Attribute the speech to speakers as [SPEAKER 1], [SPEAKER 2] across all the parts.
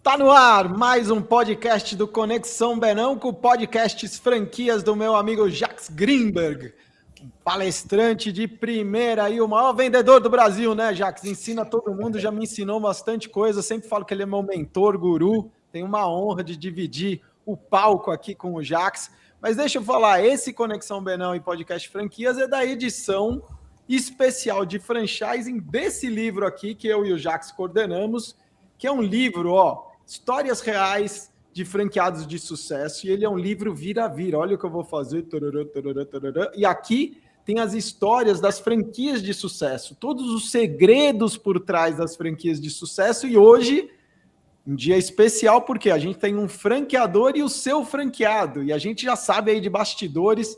[SPEAKER 1] Tá no ar mais um podcast do Conexão Benão com podcasts franquias do meu amigo Jax Greenberg, um palestrante de primeira e o maior vendedor do Brasil, né, Jax? Ensina todo mundo, já me ensinou bastante coisa, sempre falo que ele é meu mentor, guru, tenho uma honra de dividir o palco aqui com o Jax, mas deixa eu falar, esse Conexão Benão e podcast franquias é da edição especial de franchising desse livro aqui que eu e o Jax coordenamos, que é um livro, Histórias Reais de Franqueados de Sucesso, e ele é um livro vira-vira. Olha o que eu vou fazer. E aqui tem as histórias das franquias de sucesso, todos os segredos por trás das franquias de sucesso, e hoje, um dia especial, porque a gente tem um franqueador e o seu franqueado, e a gente já sabe aí de bastidores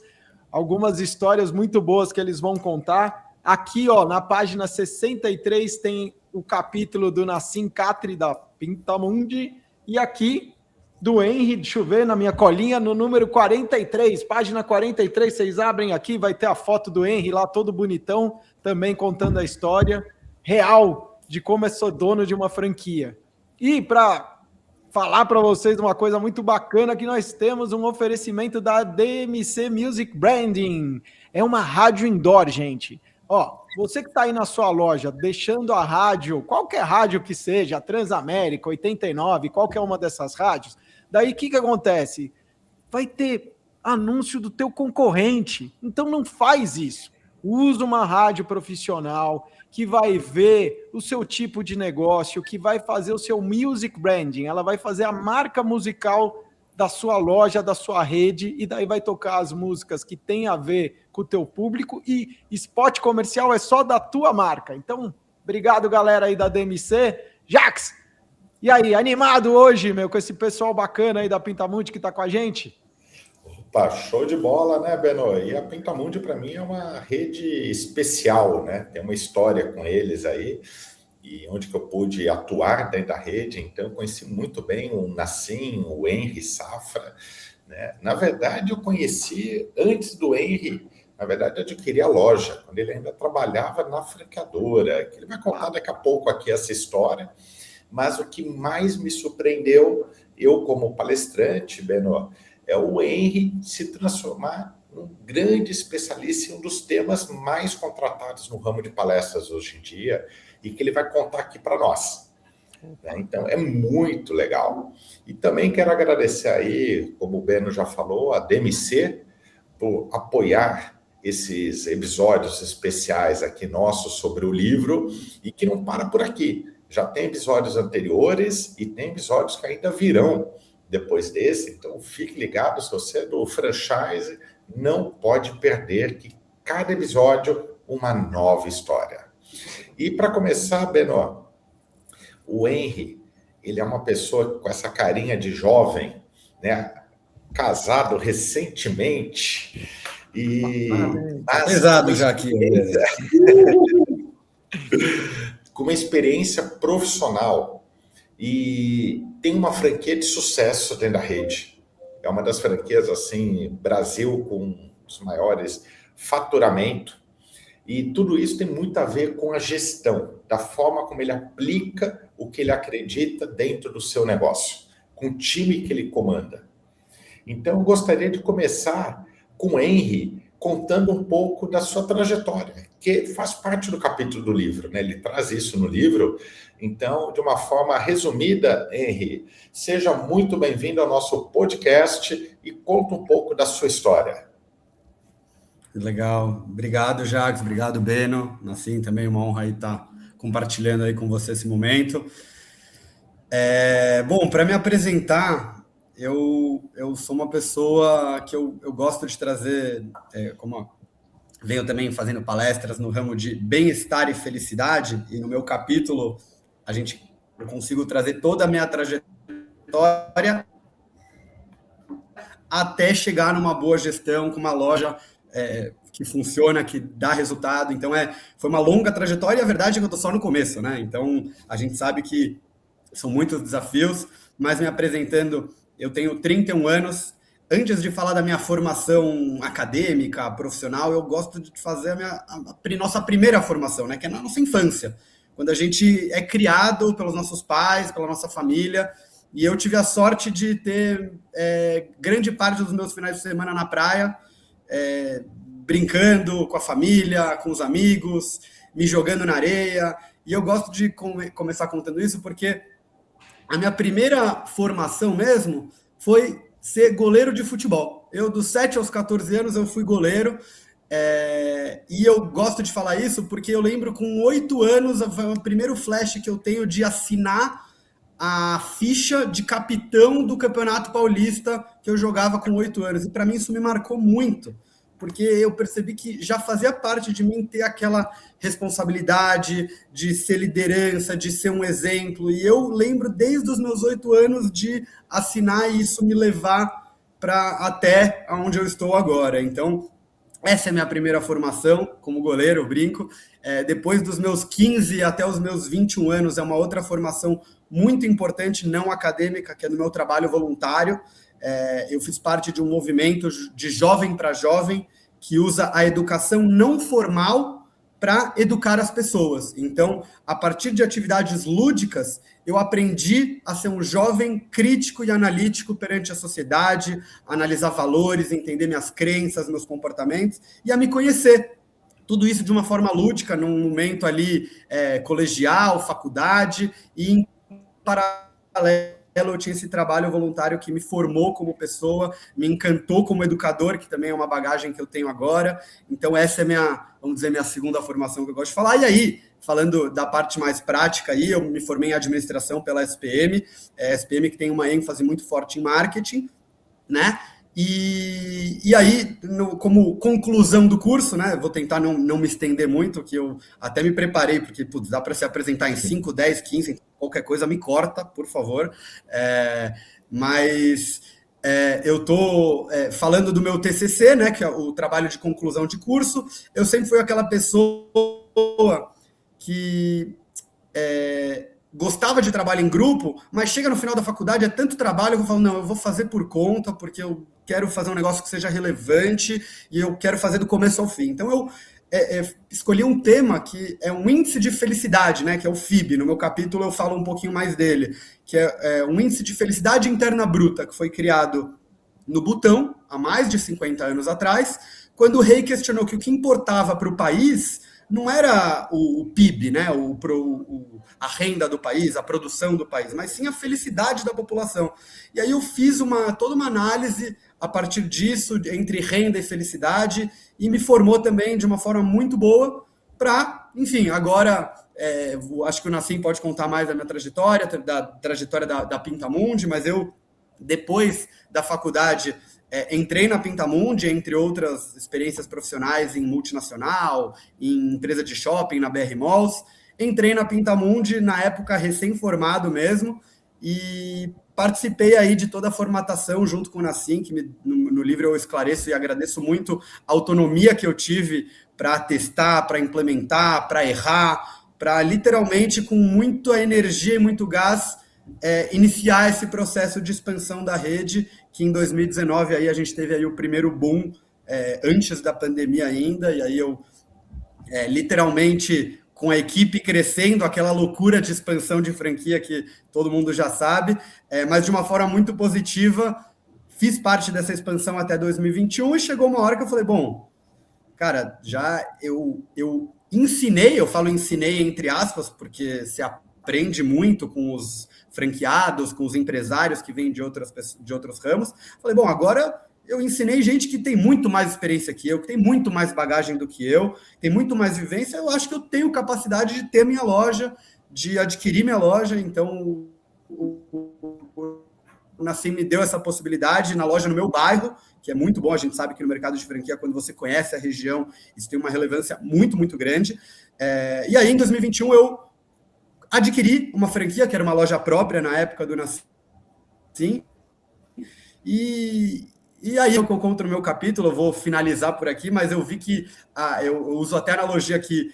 [SPEAKER 1] algumas histórias muito boas que eles vão contar. Aqui, na página 63 tem o capítulo do Nassim Khatri da Pintamundi, e aqui do Henry, deixa eu ver na minha colinha, no número 43, página 43, vocês abrem aqui, vai ter a foto do Henry lá, todo bonitão, também contando a história real de como é ser dono de uma franquia. E para falar para vocês uma coisa muito bacana, que nós temos um oferecimento da DMC Music Branding, é uma rádio indoor, gente. Você que está aí na sua loja, deixando a rádio, qualquer rádio que seja, Transamérica, 89, qualquer uma dessas rádios, daí o que acontece? Vai ter anúncio do teu concorrente, então não faz isso. Usa uma rádio profissional que vai ver o seu tipo de negócio, que vai fazer o seu music branding, ela vai fazer a marca musical da sua loja, da sua rede, e daí vai tocar as músicas que tem a ver com o teu público, e spot comercial é só da tua marca. Então, obrigado, galera aí da DMC. Jax, e aí, animado hoje, com esse pessoal bacana aí da Pintamundi que tá com a gente?
[SPEAKER 2] Opa, show de bola, né, Beno? E a Pintamundi, para mim, é uma rede especial, né? Tem uma história com eles aí, e onde que eu pude atuar dentro da rede, então eu conheci muito bem o Nassim, o Henry Safra, né? Na verdade, eu conheci antes do Henry, na verdade, eu adquiri a loja, quando ele ainda trabalhava na franqueadora, que ele vai contar daqui a pouco aqui essa história, mas o que mais me surpreendeu, eu como palestrante, Beno, é o Henry se transformar num grande especialista em um dos temas mais contratados no ramo de palestras hoje em dia, e que ele vai contar aqui para nós. Então, é muito legal. E também quero agradecer aí, como o Beno já falou, a DMC, por apoiar esses episódios especiais aqui nossos sobre o livro, e que não para por aqui. Já tem episódios anteriores e tem episódios que ainda virão depois desse, então fique ligado, se você é do franchise, não pode perder, que cada episódio uma nova história. E para começar, Beno, o Henry, ele é uma pessoa com essa carinha de jovem, né? Casado recentemente, e
[SPEAKER 3] pesado já aqui.
[SPEAKER 2] Com uma experiência profissional, e tem uma franquia de sucesso dentro da rede. É uma das franquias, assim, Brasil, com os maiores faturamento. E tudo isso tem muito a ver com a gestão, da forma como ele aplica o que ele acredita dentro do seu negócio, com o time que ele comanda. Então, eu gostaria de começar com o Henry, contando um pouco da sua trajetória, que faz parte do capítulo do livro, né? Ele traz isso no livro. Então, de uma forma resumida, Henry, seja muito bem-vindo ao nosso podcast e conta um pouco da sua história.
[SPEAKER 3] Legal. Obrigado, Jax. Obrigado, Beno. Assim, também uma honra aí estar compartilhando aí com você esse momento. Bom, para me apresentar, eu sou uma pessoa que eu gosto de trazer, como venho também fazendo palestras no ramo de bem-estar e felicidade, e no meu capítulo eu consigo trazer toda a minha trajetória até chegar numa boa gestão com uma loja que funciona, que dá resultado. Então, foi uma longa trajetória, e a verdade é que eu estou só no começo, né? Então, a gente sabe que são muitos desafios, mas me apresentando, eu tenho 31 anos. Antes de falar da minha formação acadêmica, profissional, eu gosto de fazer a nossa primeira formação, né? Que é na nossa infância, quando a gente é criado pelos nossos pais, pela nossa família, e eu tive a sorte de ter grande parte dos meus finais de semana na praia, brincando com a família, com os amigos, me jogando na areia. E eu gosto de começar contando isso porque a minha primeira formação mesmo foi ser goleiro de futebol. Eu, dos 7 aos 14 anos, eu fui goleiro. E eu gosto de falar isso porque eu lembro com 8 anos, foi o primeiro flash que eu tenho de assinar a ficha de capitão do Campeonato Paulista que eu jogava com 8 anos. E para mim isso me marcou muito, porque eu percebi que já fazia parte de mim ter aquela responsabilidade de ser liderança, de ser um exemplo. E eu lembro desde os meus 8 anos de assinar e isso me levar para até onde eu estou agora. Então, essa é a minha primeira formação como goleiro, eu brinco. Depois dos meus 15 até os meus 21 anos, é uma outra formação muito importante, não acadêmica, que é no meu trabalho voluntário. Eu fiz parte de um movimento de jovem para jovem que usa a educação não formal para educar as pessoas. Então, a partir de atividades lúdicas, eu aprendi a ser um jovem crítico e analítico perante a sociedade, analisar valores, entender minhas crenças, meus comportamentos e a me conhecer. Tudo isso de uma forma lúdica, num momento ali colegial, faculdade, e em paralelo eu tinha esse trabalho voluntário que me formou como pessoa, me encantou como educador, que também é uma bagagem que eu tenho agora. Então essa é minha segunda formação que eu gosto de falar. E aí, falando da parte mais prática aí, eu me formei em administração pela SPM, SPM que tem uma ênfase muito forte em marketing, né? E aí, como conclusão do curso, né? Vou tentar não me estender muito, que eu até me preparei, porque dá para se apresentar em 5, 10, 15, qualquer coisa me corta, por favor. Mas eu estou falando do meu TCC, né? Que é o trabalho de conclusão de curso. Eu sempre fui aquela pessoa que gostava de trabalho em grupo, mas chega no final da faculdade, é tanto trabalho, eu falo, não, eu vou fazer por conta, porque eu quero fazer um negócio que seja relevante e eu quero fazer do começo ao fim. Então eu escolhi um tema que é um índice de felicidade, né, que é o FIB. No meu capítulo eu falo um pouquinho mais dele, que é um índice de felicidade interna bruta, que foi criado no Butão, há mais de 50 anos atrás, quando o rei questionou que o que importava para o país não era o PIB, né, a renda do país, a produção do país, mas sim a felicidade da população. E aí eu fiz toda uma análise a partir disso, entre renda e felicidade, e me formou também de uma forma muito boa para, enfim, agora acho que o Nassim pode contar mais da minha trajetória, da trajetória da Pintamundi, mas eu, depois da faculdade, entrei na Pintamundi, entre outras experiências profissionais em multinacional, em empresa de shopping, na BR Malls. Entrei na Pintamundi, na época recém-formado mesmo, e participei aí de toda a formatação junto com o Nassim, que no livro eu esclareço e agradeço muito a autonomia que eu tive para testar, para implementar, para errar, para literalmente, com muita energia e muito gás, iniciar esse processo de expansão da rede, que em 2019 aí a gente teve aí o primeiro boom, antes da pandemia ainda, e aí eu literalmente, com a equipe crescendo, aquela loucura de expansão de franquia que todo mundo já sabe, mas de uma forma muito positiva, fiz parte dessa expansão até 2021 e chegou uma hora que eu falei, bom, cara, já eu ensinei, eu falo ensinei entre aspas, porque se aprende muito com os franqueados, com os empresários que vêm de outros ramos. Falei, bom, agora eu ensinei gente que tem muito mais experiência que eu, que tem muito mais bagagem do que eu, tem muito mais vivência, eu acho que eu tenho capacidade de ter minha loja, de adquirir minha loja, então o Nassim me deu essa possibilidade na loja no meu bairro, que é muito bom, a gente sabe que no mercado de franquia, quando você conhece a região, isso tem uma relevância muito, muito grande. E aí, em 2021, eu adquiri uma franquia, que era uma loja própria na época do Nassim, e aí eu conto no meu capítulo, eu vou finalizar por aqui, mas eu vi que, eu uso até a analogia que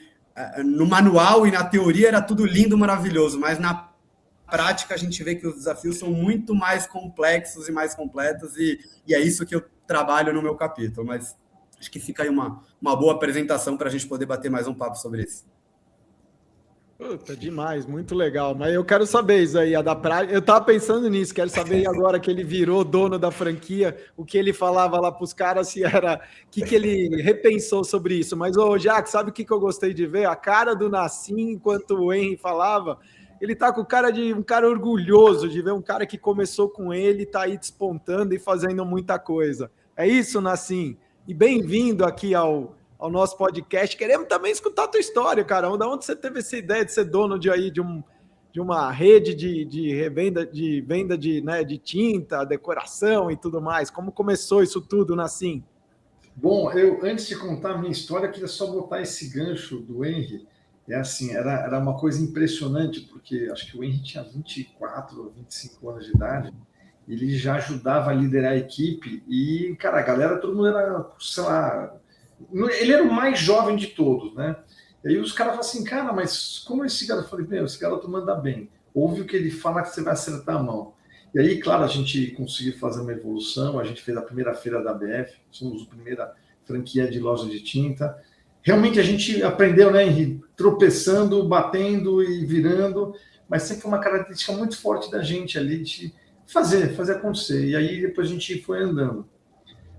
[SPEAKER 3] no manual e na teoria era tudo lindo, maravilhoso, mas na prática a gente vê que os desafios são muito mais complexos e mais completos, e é isso que eu trabalho no meu capítulo, mas acho que fica aí uma boa apresentação para a gente poder bater mais um papo sobre isso.
[SPEAKER 1] Puta, demais, muito legal. Mas eu quero saber isso aí, a da praia. Eu tava pensando nisso, quero saber agora que ele virou dono da franquia, o que ele falava lá para os caras, se era. O que ele repensou sobre isso. Mas, ô, Jack, sabe o que eu gostei de ver? A cara do Nassim, enquanto o Henry falava, ele tá com cara de um cara orgulhoso de ver um cara que começou com ele, tá aí despontando e fazendo muita coisa. É isso, Nassim? E bem-vindo aqui ao nosso podcast. Queremos também escutar a tua história, cara. Da onde você teve essa ideia de ser dono de uma rede de revenda, de venda de tinta, decoração e tudo mais? Como começou isso tudo, Nassim?
[SPEAKER 4] Bom, eu antes de contar a minha história, queria só botar esse gancho do Henry. É assim, era uma coisa impressionante, porque acho que o Henry tinha 24 ou 25 anos de idade, ele já ajudava a liderar a equipe, e, cara, a galera, todo mundo era, sei lá, ele era o mais jovem de todos, né? E aí os caras falam assim, cara, mas como esse cara? Eu falei, meu, esse garoto manda bem. Ouve o que ele fala que você vai acertar a mão. E aí, claro, a gente conseguiu fazer uma evolução, a gente fez a primeira feira da BF, somos a primeira franquia de loja de tinta. Realmente a gente aprendeu, né, Henry? Tropeçando, batendo e virando, mas sempre foi uma característica muito forte da gente ali, de fazer acontecer. E aí depois a gente foi andando.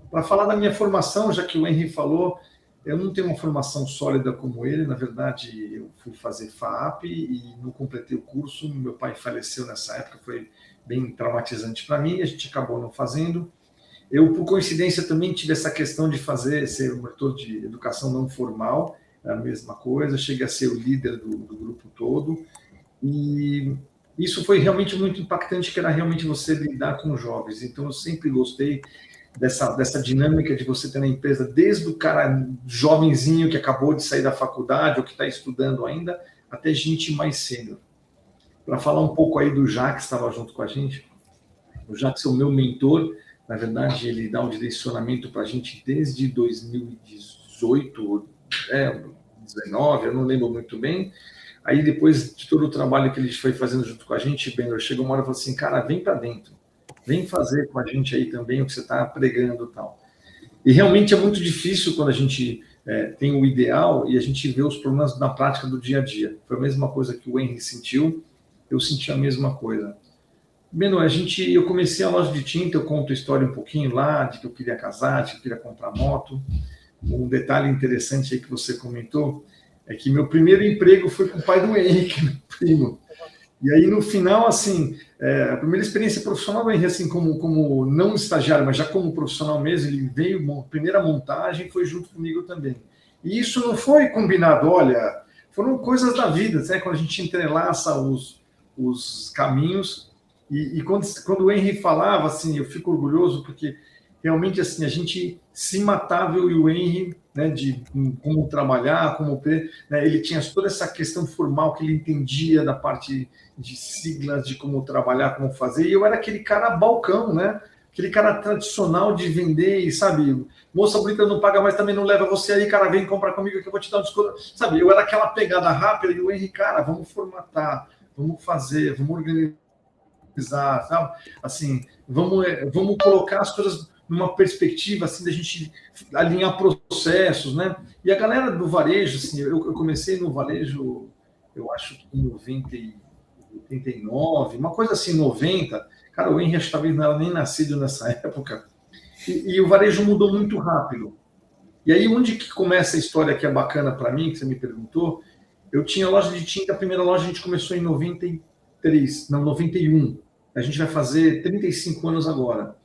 [SPEAKER 4] Para falar da minha formação, já que o Henry falou, eu não tenho uma formação sólida como ele. Na verdade, eu fui fazer FAAP e não completei o curso. Meu pai faleceu nessa época, foi bem traumatizante para mim, a gente acabou não fazendo. Eu, por coincidência, também tive essa questão de ser um monitor de educação não formal, é a mesma coisa, cheguei a ser o líder do grupo todo, e isso foi realmente muito impactante, que era realmente você lidar com jovens. Então, eu sempre gostei dessa dinâmica de você ter na empresa, desde o cara jovenzinho que acabou de sair da faculdade ou que está estudando ainda, até gente mais sênior. Para falar um pouco aí do Jax, que estava junto com a gente, o Jax é o meu mentor. Na verdade, ele dá um direcionamento para a gente desde 2018, 19, eu não lembro muito bem. Aí, depois de todo o trabalho que ele foi fazendo junto com a gente, Benor, chegou uma hora e falou assim, cara, vem para dentro, vem fazer com a gente aí também o que você está pregando e tal. E realmente é muito difícil quando a gente tem o ideal e a gente vê os problemas na prática do dia a dia. Foi a mesma coisa que o Henry sentiu, eu senti a mesma coisa. Beno, eu comecei a loja de tinta, eu conto a história um pouquinho lá, de que eu queria casar, de que eu queria comprar moto. Um detalhe interessante aí que você comentou é que meu primeiro emprego foi com o pai do Henrique, meu primo. E aí, no final, assim, a primeira experiência profissional do Henrique, assim, como não estagiário, mas já como profissional mesmo, ele veio, a primeira montagem foi junto comigo também. E isso não foi combinado, olha, foram coisas da vida, né? Quando a gente entrelaça os caminhos. E quando o Henry falava, assim, eu fico orgulhoso, porque realmente, assim, a gente se matava, eu e o Henry, né, de como trabalhar, né, ele tinha toda essa questão formal que ele entendia da parte de siglas, de como trabalhar, como fazer, e eu era aquele cara balcão, né, aquele cara tradicional de vender, e sabe, moça bonita não paga, mas também não leva você aí, cara, vem comprar comigo que eu vou te dar um desconto, sabe, eu era aquela pegada rápida, e o Henry, cara, vamos formatar, vamos fazer, vamos organizar, sabe? Assim, vamos colocar as coisas numa perspectiva assim da gente alinhar processos, né? E a galera do varejo, assim, eu comecei no varejo, eu acho que em 89, uma coisa assim, 90. Cara, o Henry talvez não era nem nascido nessa época. E o varejo mudou muito rápido. E aí, onde que começa a história que é bacana para mim, que você me perguntou? Eu tinha loja de tinta, a primeira loja a gente começou em 91. A gente vai fazer 35 anos agora.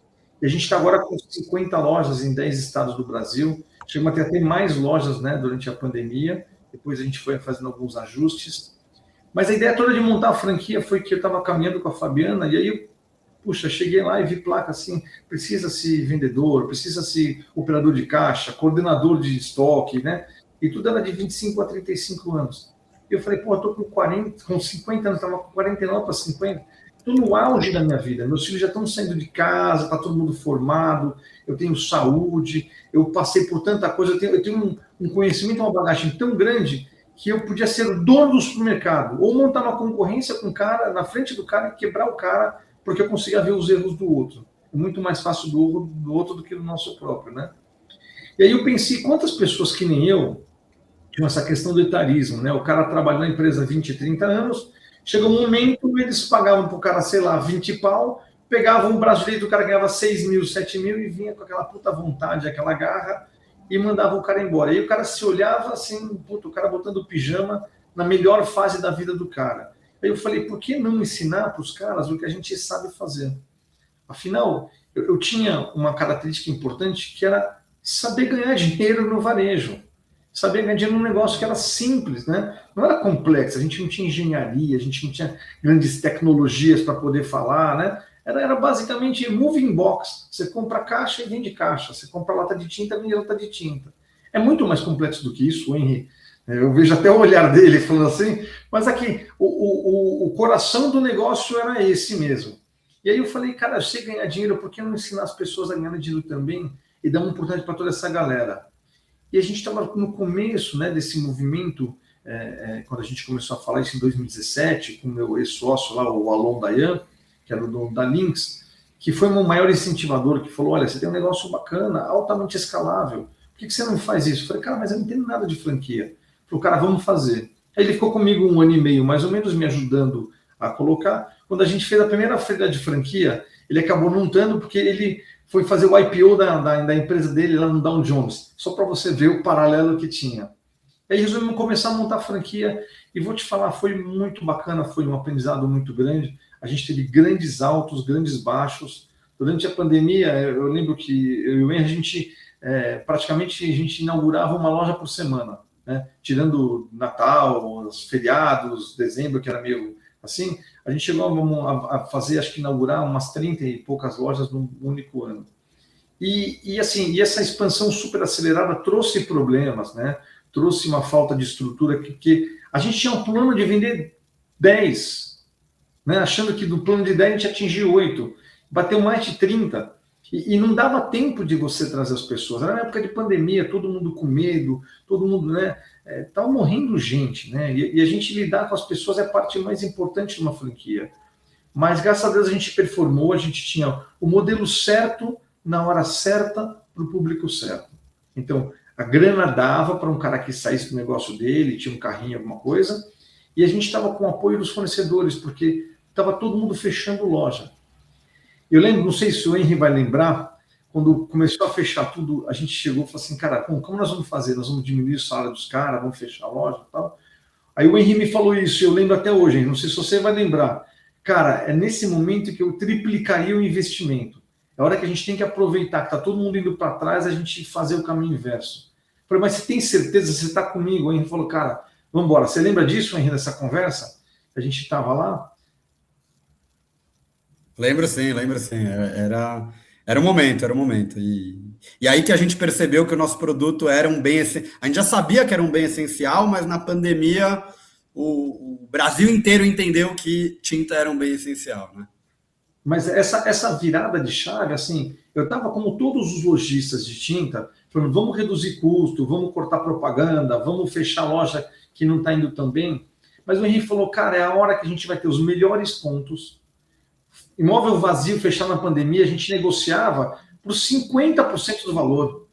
[SPEAKER 4] E a gente está agora com 50 lojas em 10 estados do Brasil. Chegamos a ter mais lojas, né, durante a pandemia. Depois a gente foi fazendo alguns ajustes. Mas a ideia toda de montar a franquia foi que eu estava caminhando com a Fabiana e aí, cheguei lá e vi placa assim, precisa-se vendedor, precisa-se operador de caixa, coordenador de estoque, né? E tudo era de 25 a 35 anos. E eu falei, eu tô com 50 anos, estava com 49 para 50. Estou no auge da minha vida, meus filhos já estão saindo de casa, está todo mundo formado, eu tenho saúde, eu passei por tanta coisa, eu tenho um conhecimento, uma bagagem tão grande que eu podia ser o dono do supermercado, ou montar uma concorrência com o cara, na frente do cara, e quebrar o cara, porque eu conseguia ver os erros do outro. É muito mais fácil do outro do que do nosso próprio, né? E aí eu pensei, quantas pessoas que nem eu tinha essa questão do etarismo, né? O cara trabalhou na empresa 20, 30 anos, chegou um momento, eles pagavam para o cara, sei lá, 20 pau, pegavam o braço direito, o cara ganhava 6 mil, 7 mil e vinha com aquela puta vontade, aquela garra e mandava o cara embora. Aí o cara se olhava assim, puta, o cara botando o pijama na melhor fase da vida do cara. Aí eu falei, por que não ensinar para os caras o que a gente sabe fazer? Afinal, eu tinha uma característica importante que era saber ganhar dinheiro no varejo. Saber ganhar dinheiro num negócio que era simples, né? Não era complexo, a gente não tinha engenharia, a gente não tinha grandes tecnologias para poder falar, né? Era basicamente moving box. Você compra caixa e vende caixa. Você compra lata de tinta e vende lata de tinta. É muito mais complexo do que isso, Henry. Eu vejo até o olhar dele falando assim, mas aqui, o coração do negócio era esse mesmo. E aí eu falei, cara, eu sei ganhar dinheiro, por que não ensinar as pessoas a ganhar dinheiro também e dar uma oportunidade para toda essa galera? E a gente estava no começo, né, desse movimento, quando a gente começou a falar isso em 2017, com o meu ex-sócio lá, o Alon Dayan, que era o dono da Lynx, que foi o maior incentivador, que falou, olha, você tem um negócio bacana, altamente escalável, por que você não faz isso? Eu falei, cara, mas eu não entendo nada de franquia. Falei, cara, vamos fazer. Aí ele ficou comigo 1 ano e meio, mais ou menos, me ajudando a colocar. Quando a gente fez a primeira feira de franquia, ele acabou não estando, porque ele foi fazer o IPO da empresa dele lá no Dow Jones, só para você ver o paralelo que tinha. Aí resolvemos começar a montar a franquia, e vou te falar, foi muito bacana, foi um aprendizado muito grande. A gente teve grandes altos, grandes baixos. Durante a pandemia, eu lembro que eu e o Henry, a gente praticamente a gente inaugurava uma loja por semana, né? Tirando Natal, os feriados, dezembro, que era meio assim, a gente chegou a fazer, acho que inaugurar umas 30 e poucas lojas num único ano. E essa expansão super acelerada trouxe problemas, né? Trouxe uma falta de estrutura, que a gente tinha um plano de vender 10, né? Achando que do plano de 10 a gente atingiu 8, bateu mais de 30, e não dava tempo de você trazer as pessoas. Era na época de pandemia, todo mundo com medo, todo mundo, né? Tava morrendo gente, né? E a gente lidar com as pessoas é a parte mais importante de uma franquia. Mas, graças a Deus, a gente performou, a gente tinha o modelo certo, na hora certa, para o público certo. Então, a grana dava para um cara que saísse do negócio dele, tinha um carrinho, alguma coisa, e a gente estava com o apoio dos fornecedores, porque estava todo mundo fechando loja. Eu lembro, não sei se o Henry vai lembrar, quando começou a fechar tudo, a gente chegou e falou assim, cara, como nós vamos fazer? Nós vamos diminuir o salário dos caras, vamos fechar a loja e tal. Aí o Henry me falou isso, eu lembro até hoje, não sei se você vai lembrar. Cara, é nesse momento que eu triplicaria o investimento. É a hora que a gente tem que aproveitar, que está todo mundo indo para trás, a gente fazer o caminho inverso. Eu falei, mas você tem certeza, você está comigo? O Henry falou, cara, vamos embora. Você lembra disso, Henry, dessa conversa? A gente estava lá?
[SPEAKER 3] Lembro sim. Era o momento. E aí que a gente percebeu que o nosso produto era um bem... A gente já sabia que era um bem essencial, mas na pandemia o Brasil inteiro entendeu que tinta era um bem essencial, né?
[SPEAKER 4] Mas essa virada de chave, assim, eu estava como todos os lojistas de tinta, falando, vamos reduzir custo, vamos cortar propaganda, vamos fechar a loja que não está indo tão bem. Mas o Henrique falou, cara, é a hora que a gente vai ter os melhores pontos. Imóvel vazio, fechado na pandemia, a gente negociava por 50% do valor.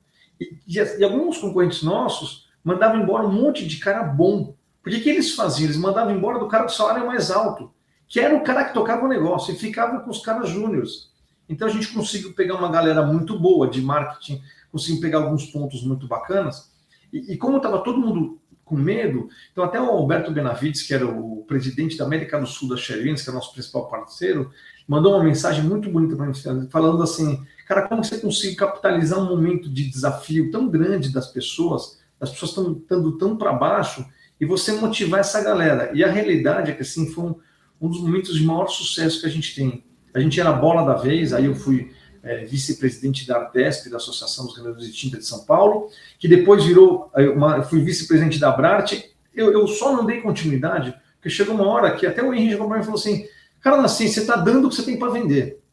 [SPEAKER 4] E alguns concorrentes nossos mandavam embora um monte de cara bom. Porque o que eles faziam? Eles mandavam embora do cara do salário mais alto, que era o cara que tocava o negócio, e ficava com os caras júniores. Então a gente conseguiu pegar uma galera muito boa de marketing, conseguimos pegar alguns pontos muito bacanas, e como estava todo mundo com medo, então até o Alberto Benavides, que era o presidente da América do Sul da Sherwin, que é o nosso principal parceiro, mandou uma mensagem muito bonita para a gente, falando assim, cara, como você consegue capitalizar um momento de desafio tão grande das pessoas, as pessoas estão estando tão para baixo, e você motivar essa galera. E a realidade é que assim, foi um dos momentos de maior sucesso que a gente tem. A gente era a bola da vez, aí eu fui vice-presidente da Artesp, da Associação dos Vendedores de Tinta de São Paulo, que depois virou, eu fui vice-presidente da Brart. Eu só não dei continuidade, porque chegou uma hora que até o Henrique chegou para mim e falou assim, cara, assim, você está dando o que você tem para vender.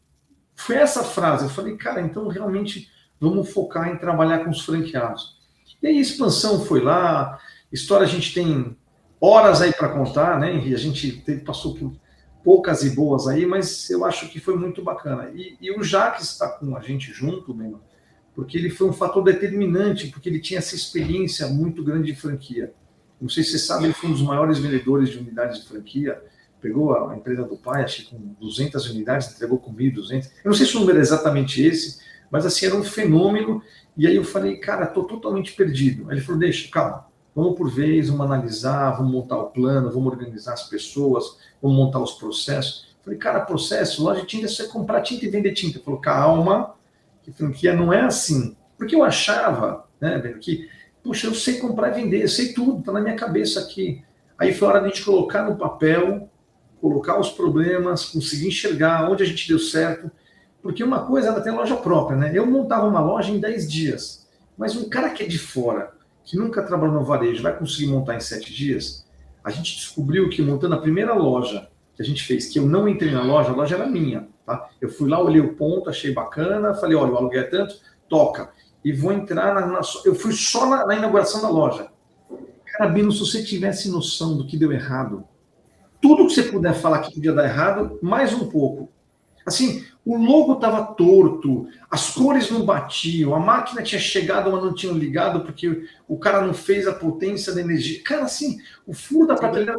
[SPEAKER 4] Foi essa frase. Eu falei, cara, então realmente vamos focar em trabalhar com os franqueados. E aí a expansão foi lá, história a gente tem horas aí para contar, né, Henrique? A gente passou por poucas e boas aí, mas eu acho que foi muito bacana. E o Jacques está com a gente junto, mesmo, porque ele foi um fator determinante, porque ele tinha essa experiência muito grande de franquia. Não sei se você sabe, ele foi um dos maiores vendedores de unidades de franquia. Pegou a empresa do pai, acho que com 200 unidades, entregou com 1.200. Eu não sei se o número é exatamente esse, mas assim, era um fenômeno. E aí eu falei, cara, estou totalmente perdido. Aí ele falou, deixa, calma, vamos por vez, vamos analisar, vamos montar o plano, vamos organizar as pessoas, vamos montar os processos. Eu falei, cara, processo, loja de tinta é só comprar tinta e vender tinta. Ele falou, calma, que franquia não é assim. Porque eu achava, né, que, puxa, eu sei comprar e vender, eu sei tudo, está na minha cabeça aqui. Aí foi a hora de a gente colocar no papel, colocar os problemas, conseguir enxergar onde a gente deu certo, porque uma coisa, ela tem loja própria, né? Eu montava uma loja em 10 dias, mas um cara que é de fora, que nunca trabalhou no varejo, vai conseguir montar em 7 dias? A gente descobriu que montando a primeira loja que a gente fez, que eu não entrei na loja, a loja era minha, tá? Eu fui lá, olhei o ponto, achei bacana, falei, olha, o aluguel é tanto, toca. E vou entrar eu fui só na inauguração da loja. Cara, Bino, se você tivesse noção do que deu errado, tudo que você puder falar que podia dar errado, mais um pouco. Assim, o logo estava torto, as cores não batiam, a máquina tinha chegado, mas não tinha ligado, porque o cara não fez a potência da energia. Cara, assim, o furo da prateleira,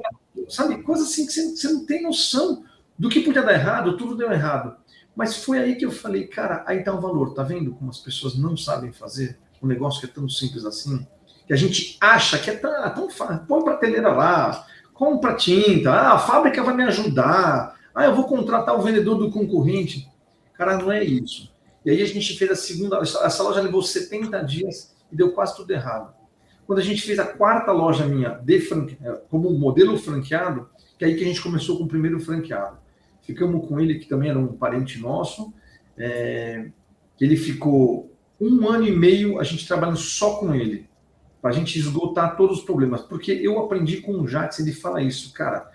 [SPEAKER 4] sabe? Coisa assim que você não tem noção do que podia dar errado, tudo deu errado. Mas foi aí que eu falei, cara, aí dá o valor, tá vendo como as pessoas não sabem fazer um negócio que é tão simples assim? Que a gente acha que é tão fácil, põe prateleira lá, compra tinta, a fábrica vai me ajudar, eu vou contratar o vendedor do concorrente. Cara, não é isso. E aí a gente fez a segunda, essa loja levou 70 dias e deu quase tudo errado. Quando a gente fez a quarta loja minha, como modelo franqueado, que é aí que a gente começou com o primeiro franqueado. Ficamos com ele, que também era um parente nosso, ele ficou 1 ano e meio a gente trabalhando só com ele, para a gente esgotar todos os problemas. Porque eu aprendi com o Jax, ele fala isso, cara,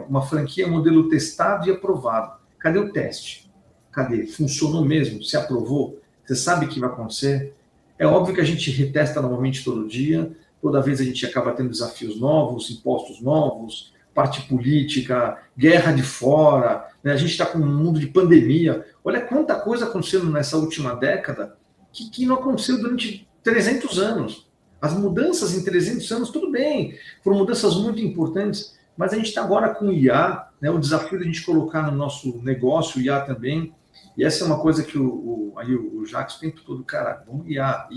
[SPEAKER 4] uma franquia, modelo testado e aprovado. Cadê o teste? Cadê? Funcionou mesmo? Se aprovou? Você sabe o que vai acontecer? É óbvio que a gente retesta novamente todo dia, toda vez a gente acaba tendo desafios novos, impostos novos, parte política, guerra de fora, né? A gente está com um mundo de pandemia. Olha quanta coisa aconteceu nessa última década que não aconteceu durante 300 anos. As mudanças em 300 anos, tudo bem, foram mudanças muito importantes, mas a gente está agora com o IA, né, o desafio de a gente colocar no nosso negócio o IA também, e essa é uma coisa que o Jax o tempo todo, cara, vamos IA,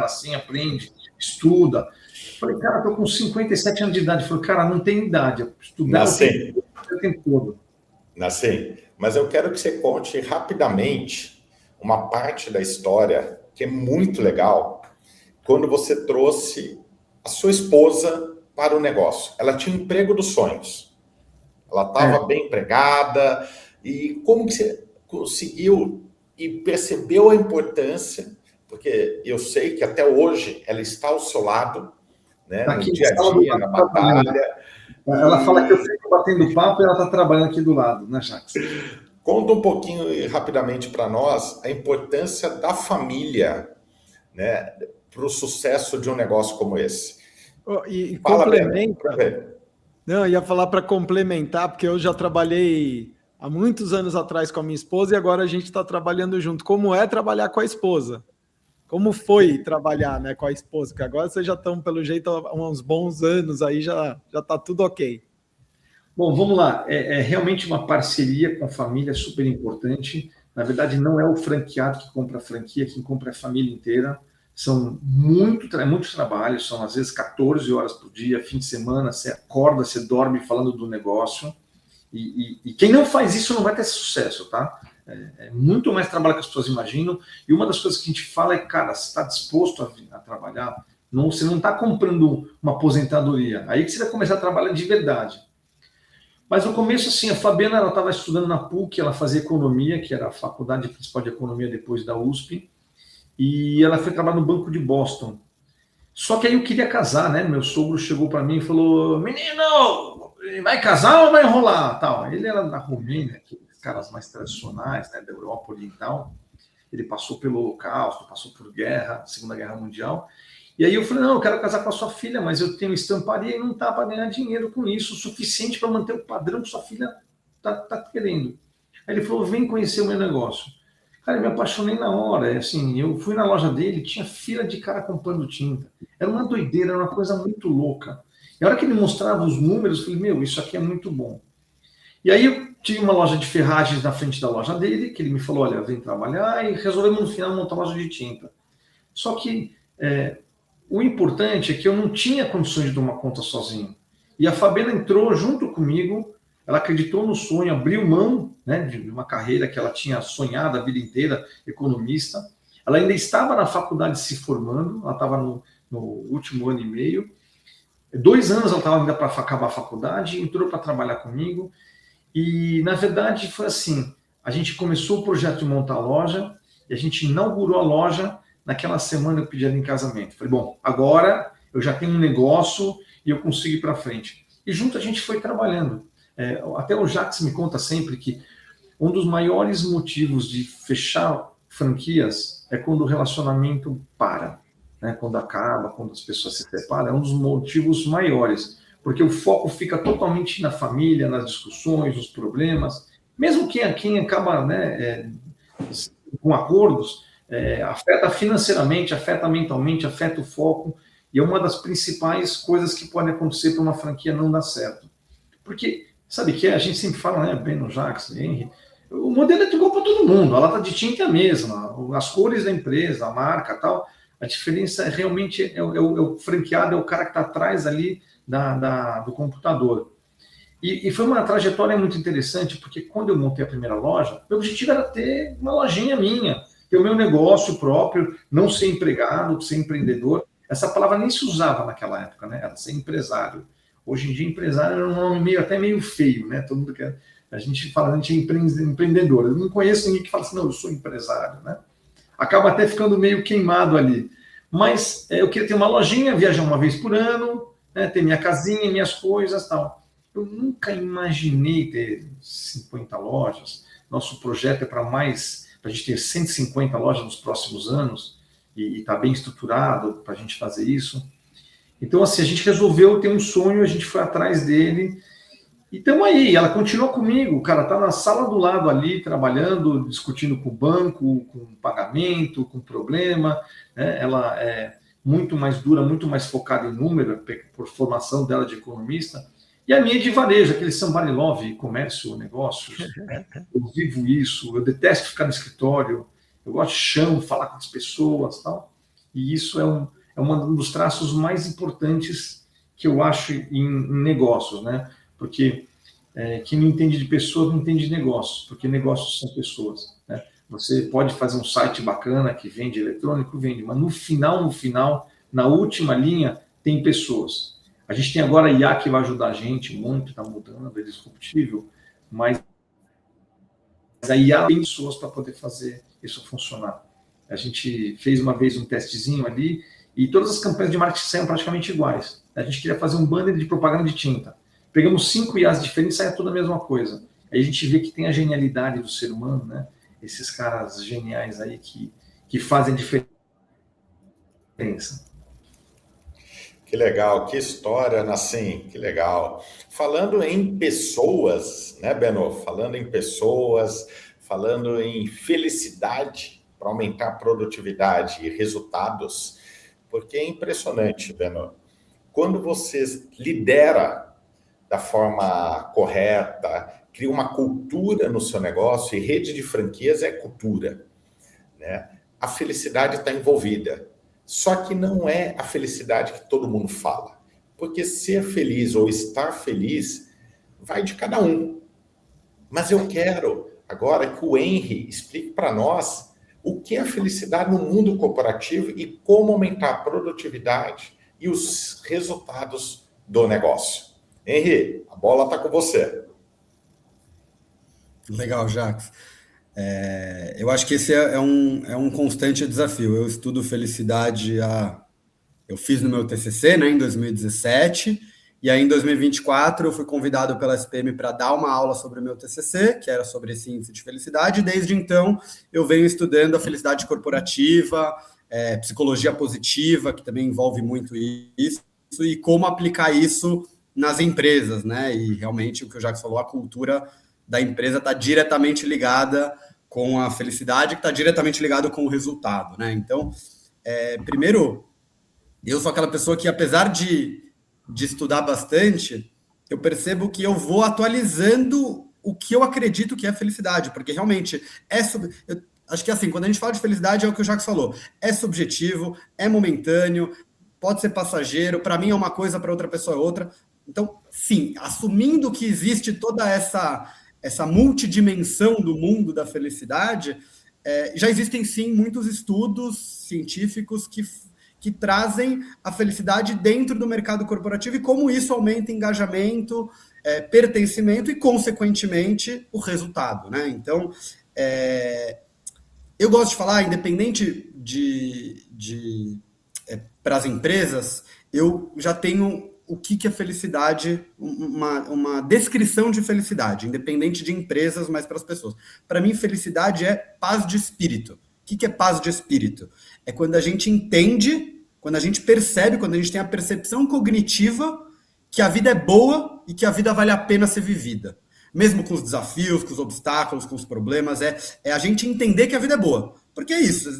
[SPEAKER 4] nascem, aprende, estuda. Falei, cara, estou com 57 anos de idade. Falei, cara, não tem idade, estudar o tempo todo.
[SPEAKER 2] Nascem, mas eu quero que você conte rapidamente uma parte da história que é muito legal, quando você trouxe a sua esposa para o negócio. Ela tinha um emprego dos sonhos. Ela estava bem empregada. E como que você conseguiu e percebeu a importância? Porque eu sei que até hoje ela está ao seu lado, né, no dia a dia, na batalha.
[SPEAKER 4] Ela fala que eu fico batendo papo e ela está trabalhando aqui do lado, né, Jax?
[SPEAKER 2] Conta um pouquinho rapidamente para nós a importância da família, né, para o sucesso de um negócio como esse.
[SPEAKER 1] E complementa. Não, ia falar para complementar, porque eu já trabalhei há muitos anos atrás com a minha esposa e agora a gente está trabalhando junto. Como é trabalhar com a esposa? Como foi trabalhar, né, com a esposa? Porque agora vocês já estão, pelo jeito, há uns bons anos aí, já está tudo ok.
[SPEAKER 4] Bom, vamos lá. É realmente uma parceria com a família super importante. Na verdade, não é o franqueado que compra a franquia, quem compra é a família inteira. São muitos trabalhos, são às vezes 14 horas por dia, fim de semana, você acorda, você dorme falando do negócio. E quem não faz isso não vai ter sucesso, tá? É muito mais trabalho que as pessoas imaginam. E uma das coisas que a gente fala é, cara, você está disposto a trabalhar, você não está comprando uma aposentadoria. Aí que você vai começar a trabalhar de verdade. Mas no começo, assim, a Fabiana estava estudando na PUC, ela fazia economia, que era a faculdade principal de economia depois da USP, e ela foi trabalhar no Banco de Boston. Só que aí eu queria casar, né? Meu sogro chegou para mim e falou, menino, vai casar ou vai enrolar? Tal. Ele era da Romênia, aqueles caras mais tradicionais, né, da Europa Oriental. Ele passou pelo Holocausto, passou por guerra, Segunda Guerra Mundial. E aí eu falei, não, eu quero casar com a sua filha, mas eu tenho estamparia e não tá para ganhar dinheiro com isso, o suficiente para manter o padrão que sua filha tá querendo. Aí ele falou, vem conhecer o meu negócio. Cara, eu me apaixonei na hora. Assim, eu fui na loja dele, tinha fila de cara comprando tinta. Era uma doideira, era uma coisa muito louca. E a hora que ele mostrava os números, eu falei, meu, isso aqui é muito bom. E aí eu tinha uma loja de ferragens na frente da loja dele, que ele me falou, olha, vem trabalhar, e resolvemos no final montar uma loja de tinta. Só que o importante é que eu não tinha condições de tomar conta sozinho. E a Fabiana entrou junto comigo, ela acreditou no sonho, abriu mão, né, de uma carreira que ela tinha sonhado a vida inteira, economista. Ela ainda estava na faculdade se formando, ela estava no último ano e meio. 2 anos ela estava ainda para acabar a faculdade, entrou para trabalhar comigo. E, na verdade, foi assim, a gente começou o projeto de montar a loja, e a gente inaugurou a loja. Naquela semana eu pedi ela em casamento. Falei, bom, agora eu já tenho um negócio e eu consigo ir para frente. E junto a gente foi trabalhando. Até o Jacques me conta sempre que um dos maiores motivos de fechar franquias é quando o relacionamento para, né? Quando acaba, quando as pessoas se separam, é um dos motivos maiores, porque o foco fica totalmente na família, nas discussões, nos problemas. Mesmo quem acaba, né, com acordos, afeta financeiramente, afeta mentalmente, afeta o foco, e é uma das principais coisas que podem acontecer para uma franquia não dar certo. Porque, sabe que a gente sempre fala, né, Beno, Jacques, Henry, o modelo é igual para todo mundo, a lata de tinta é a mesma, as cores da empresa, a marca tal, a diferença realmente é o franqueado, é o cara que está atrás ali do computador. E foi uma trajetória muito interessante, porque quando eu montei a primeira loja, meu objetivo era ter uma lojinha minha, ter o meu negócio próprio, não ser empregado, ser empreendedor. Essa palavra nem se usava naquela época, né? Era ser empresário. Hoje em dia, empresário é um nome até meio feio, né? Todo mundo quer. A gente fala, a gente é empreendedor. Eu não conheço ninguém que fala assim, não, eu sou empresário, né? Acaba até ficando meio queimado ali. Mas eu queria ter uma lojinha, viajar uma vez por ano, né? Ter minha casinha, minhas coisas e tal. Eu nunca imaginei ter 50 lojas. Nosso projeto é para a gente ter 150 lojas nos próximos anos, e está bem estruturado para a gente fazer isso. Então, assim, a gente resolveu ter um sonho, a gente foi atrás dele, e estamos aí. Ela continua comigo, o cara está na sala do lado ali, trabalhando, discutindo com o banco, com pagamento, com problema, né? Ela é muito mais dura, muito mais focada em número, por formação dela de economista, e a minha é de varejo, aquele somebody love, comércio, negócios. Eu vivo isso, eu detesto ficar no escritório, eu gosto de chão, falar com as pessoas, tal. E isso é um dos traços mais importantes que eu acho em negócios, né? Porque quem não entende de pessoas não entende de negócios, porque negócios são pessoas, né? Você pode fazer um site bacana que vende eletrônico, vende, mas no final, na última linha, tem pessoas. A gente tem agora a IA que vai ajudar a gente muito, está mudando, é disruptível, mas a IA tem pessoas para poder fazer isso funcionar. A gente fez uma vez um testezinho ali e todas as campanhas de marketing saíram praticamente iguais. A gente queria fazer um banner de propaganda de tinta. Pegamos 5 IAs diferentes e saia tudo a mesma coisa. Aí a gente vê que tem a genialidade do ser humano, né? Esses caras geniais aí que fazem diferença.
[SPEAKER 2] Que legal, que história, Nassim, que legal. Falando em pessoas, né, Beno? Falando em pessoas, falando em felicidade para aumentar a produtividade e resultados, porque é impressionante, Beno. Quando você lidera da forma correta, cria uma cultura no seu negócio, e rede de franquias é cultura, né? A felicidade está envolvida. Só que não é a felicidade que todo mundo fala. Porque ser feliz ou estar feliz vai de cada um. Mas eu quero agora que o Henry explique para nós o que é a felicidade no mundo corporativo e como aumentar a produtividade e os resultados do negócio. Henry, a bola está com você.
[SPEAKER 3] Legal, Jacques. Eu acho que esse é um constante desafio. Eu estudo felicidade eu fiz no meu TCC, né, em 2017, e aí em 2024 eu fui convidado pela SPM para dar uma aula sobre o meu TCC, que era sobre esse índice de felicidade, e desde então eu venho estudando a felicidade corporativa, psicologia positiva, que também envolve muito isso, e como aplicar isso nas empresas, né? E realmente o que o Jacques falou, a cultura da empresa está diretamente ligada com a felicidade, que está diretamente ligado com o resultado, né? Então, primeiro, eu sou aquela pessoa que, apesar de estudar bastante, eu percebo que eu vou atualizando o que eu acredito que é felicidade, porque realmente eu acho que assim, quando a gente fala de felicidade, é o que o Jacques falou, é subjetivo, é momentâneo, pode ser passageiro, para mim é uma coisa, para outra pessoa é outra. Então, sim, assumindo que existe toda essa multidimensão do mundo da felicidade, já existem sim muitos estudos científicos que trazem a felicidade dentro do mercado corporativo e como isso aumenta engajamento, pertencimento e, consequentemente, o resultado, né? Então, eu gosto de falar, independente para as empresas, eu já tenho o que é felicidade, uma descrição de felicidade, independente de empresas, mas para as pessoas. Para mim, felicidade é paz de espírito. O que é paz de espírito? É quando a gente entende, quando a gente percebe, quando a gente tem a percepção cognitiva que a vida é boa e que a vida vale a pena ser vivida. Mesmo com os desafios, com os obstáculos, com os problemas, é a gente entender que a vida é boa. Porque é isso,